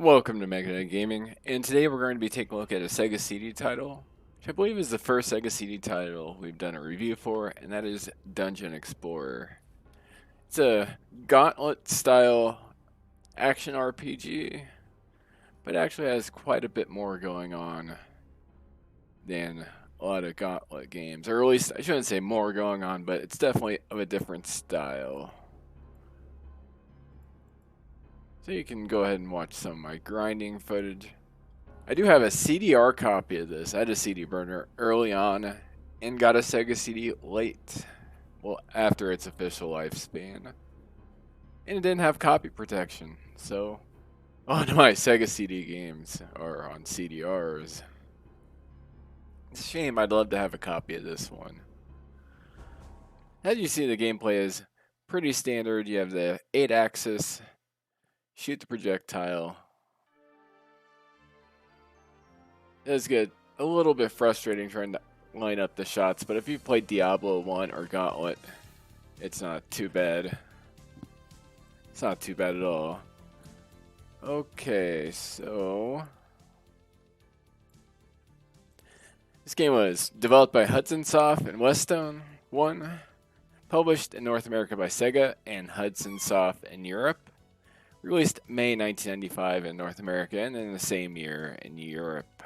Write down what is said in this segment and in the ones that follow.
Welcome to Mega Gaming, and today we're going to be taking a look at a Sega CD title, which I believe is the first Sega CD title we've done a review for, and that is Dungeon Explorer. It's a gauntlet-style action RPG, but actually has quite a bit more going on than a lot of gauntlet games, or at least I shouldn't say more going on, but it's definitely of a different style. So you can go ahead and watch some of my grinding footage. I do have a CDR copy of this. I had a CD burner early on and got a Sega CD late. Well, after its official lifespan. And it didn't have copy protection. So, all of my Sega CD games are on CDRs. It's a shame. I'd love to have a copy of this one. As you see, the gameplay is pretty standard. You have the 8-axis. Shoot the projectile. It does get a little bit frustrating trying to line up the shots, but if you played Diablo 1 or Gauntlet, it's not too bad. It's not too bad at all. Okay, so this game was developed by Hudson Soft and Westone 1, published in North America by Sega and Hudson Soft in Europe. Released May 1995 in North America and in the same year in Europe.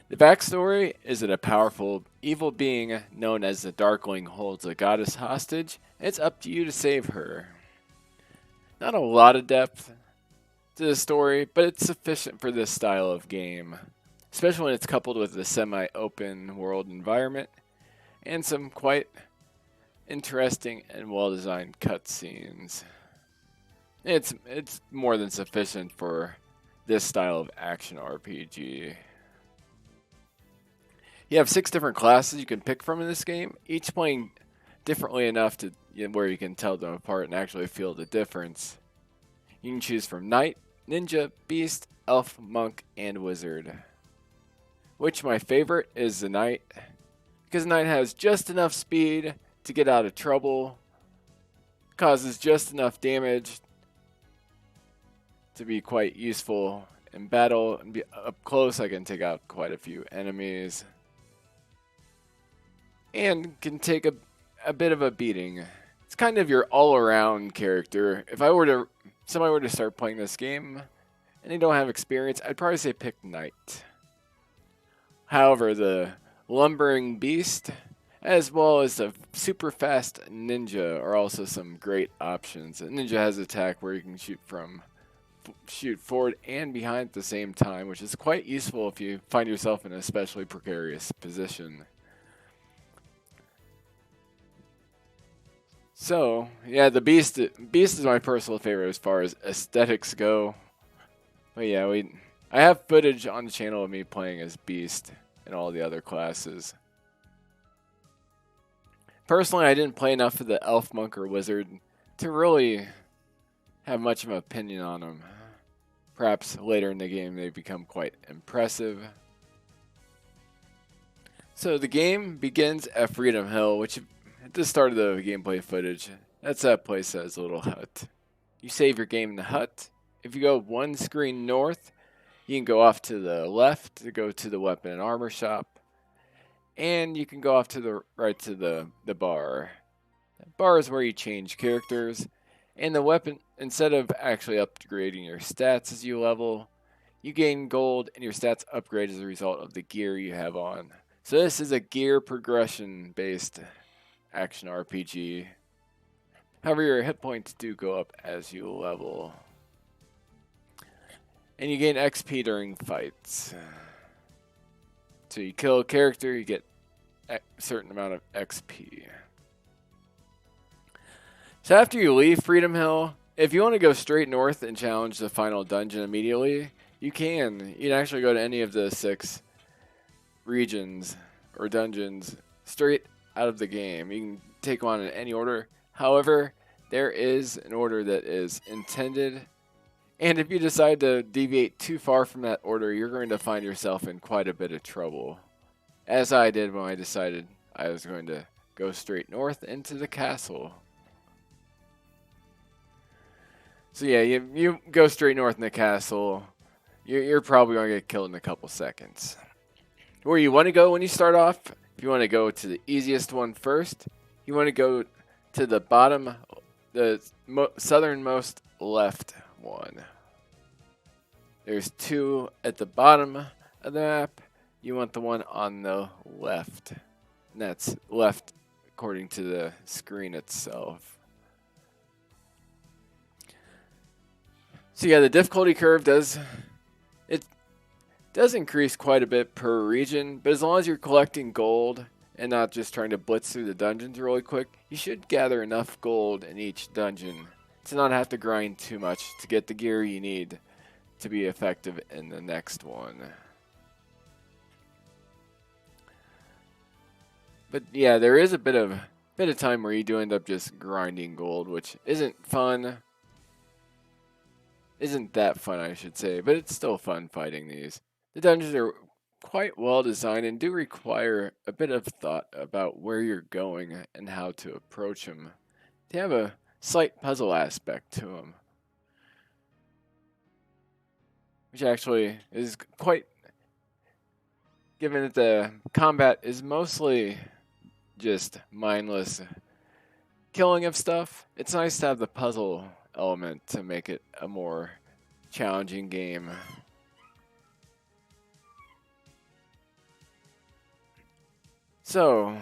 The backstory is that a powerful evil being known as the Darkling holds a goddess hostage, and it's up to you to save her. Not a lot of depth to the story, but it's sufficient for this style of game, especially when it's coupled with a semi-open world environment and some quite interesting and well-designed cutscenes. It's more than sufficient for this style of action RPG. You have 6 different classes you can pick from in this game, each playing differently enough to where you can tell them apart and actually feel the difference. You can choose from Knight, Ninja, Beast, Elf, Monk, and Wizard. Which my favorite is the Knight, because Knight has just enough speed to get out of trouble, causes just enough damage to be quite useful in battle, and be up close. I can take out quite a few enemies and can take a bit of a beating. It's kind of your all-around character. If somebody were to start playing this game and they don't have experience, I'd probably say pick Knight. However, the lumbering beast as well as the super fast ninja are also some great options. A ninja has attack where you can shoot forward and behind at the same time, which is quite useful if you find yourself in an especially precarious position. So, yeah, the Beast is my personal favorite as far as aesthetics go. But yeah, I have footage on the channel of me playing as Beast and all the other classes. Personally, I didn't play enough of the Elf, Monk, or Wizard to really have much of an opinion on them. Perhaps later in the game they become quite impressive. So the game begins at Freedom Hill, which at the start of the gameplay footage, that's that place that has a little hut. You save your game in the hut. If you go one screen north, you can go off to the left to go to the weapon and armor shop. And you can go off to the right to the bar. The bar is where you change characters. And the weapon, instead of actually upgrading your stats as you level, you gain gold and your stats upgrade as a result of the gear you have on. So this is a gear progression based action RPG. However, your hit points do go up as you level. And you gain XP during fights. So you kill a character, you get a certain amount of XP. So after you leave Freedom Hill, if you want to go straight north and challenge the final dungeon immediately, you can. You can actually go to any of the 6 regions or dungeons straight out of the game. You can take one in any order. However, there is an order that is intended, and if you decide to deviate too far from that order, you're going to find yourself in quite a bit of trouble. As I did when I decided I was going to go straight north into the castle. So yeah, you go straight north in the castle. You're probably going to get killed in a couple seconds. Where you want to go when you start off, if you want to go to the easiest one first, you want to go to the bottom, the southernmost left one. There's two at the bottom of the map. You want the one on the left. And that's left according to the screen itself. So yeah, the difficulty curve does increase quite a bit per region, but as long as you're collecting gold and not just trying to blitz through the dungeons really quick, you should gather enough gold in each dungeon to not have to grind too much to get the gear you need to be effective in the next one. But yeah, there is a bit of time where you do end up just grinding gold, which isn't fun. Isn't that fun, I should say, but it's still fun fighting these. The dungeons are quite well designed and do require a bit of thought about where you're going and how to approach them. They have a slight puzzle aspect to them, which actually is quite, given that the combat is mostly just mindless killing of stuff. It's nice to have the puzzle element to make it a more challenging game. So,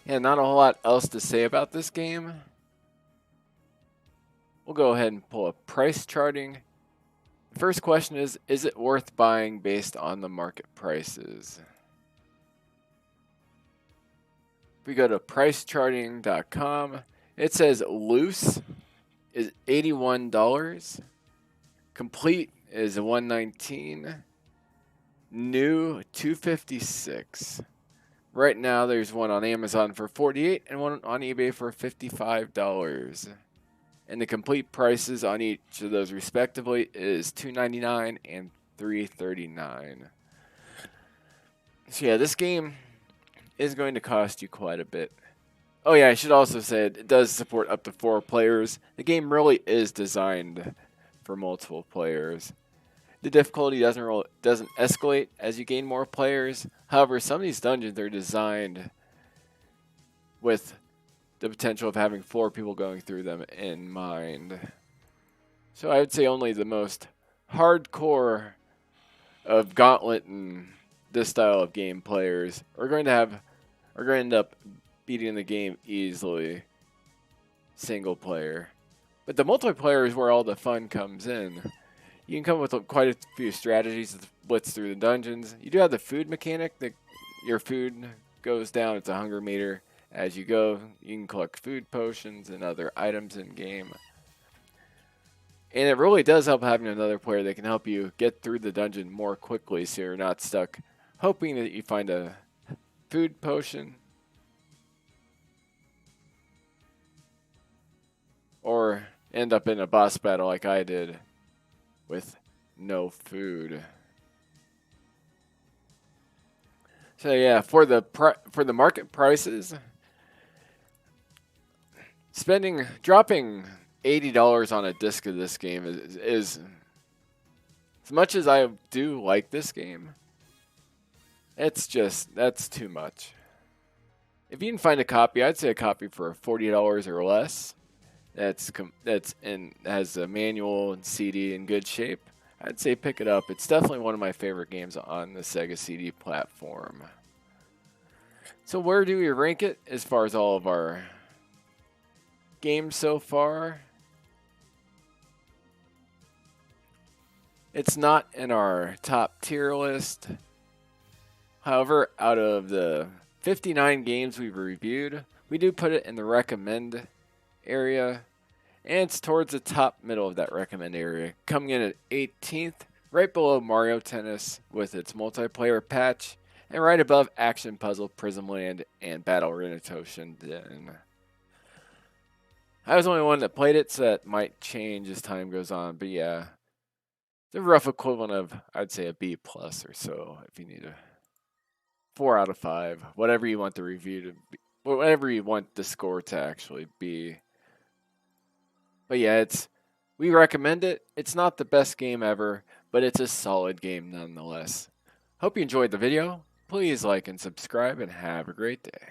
yeah, not a whole lot else to say about this game. We'll go ahead and pull up price charting. The first question is it worth buying based on the market prices? If we go to pricecharting.com, it says loose is $81, complete is $119, new $256. Right now there's one on Amazon for $48 and one on eBay for $55. And the complete prices on each of those respectively is $299 and $339. So yeah, this game is going to cost you quite a bit. Oh yeah, I should also say it does support up to 4 players. The game really is designed for multiple players. The difficulty doesn't escalate as you gain more players. However, some of these dungeons are designed with the potential of having 4 people going through them in mind. So I would say only the most hardcore of Gauntlet and this style of game players are going to end up beating the game easily single player. But the multiplayer is where all the fun comes in. You can come up with quite a few strategies to blitz through the dungeons. You do have the food mechanic that your food goes down. It's a hunger meter. As you go, you can collect food potions and other items in game. And it really does help having another player that can help you get through the dungeon more quickly so you're not stuck hoping that you find a food potion or end up in a boss battle like I did with no food. So yeah, for the market prices, dropping $80 on a disc of this game is as much as I do like this game, that's too much. If you can find a copy, I'd say a copy for $40 or less. That's has a manual and CD in good shape. I'd say pick it up. It's definitely one of my favorite games on the Sega CD platform. So where do we rank it as far as all of our games so far? It's not in our top tier list. However, out of the 59 games we've reviewed, we do put it in the recommend area, and it's towards the top middle of that recommend area, coming in at 18th, right below Mario Tennis with its multiplayer patch, and right above Action Puzzle Prism Land and Battle Arena Toshinden. I was the only one that played it, so that might change as time goes on, but yeah, the rough equivalent of, I'd say, a B plus or so, if you need a 4 out of 5, whatever you want the review to be, whatever you want the score to actually be. But yeah, we recommend it. It's not the best game ever, but it's a solid game nonetheless. Hope you enjoyed the video. Please like and subscribe and have a great day.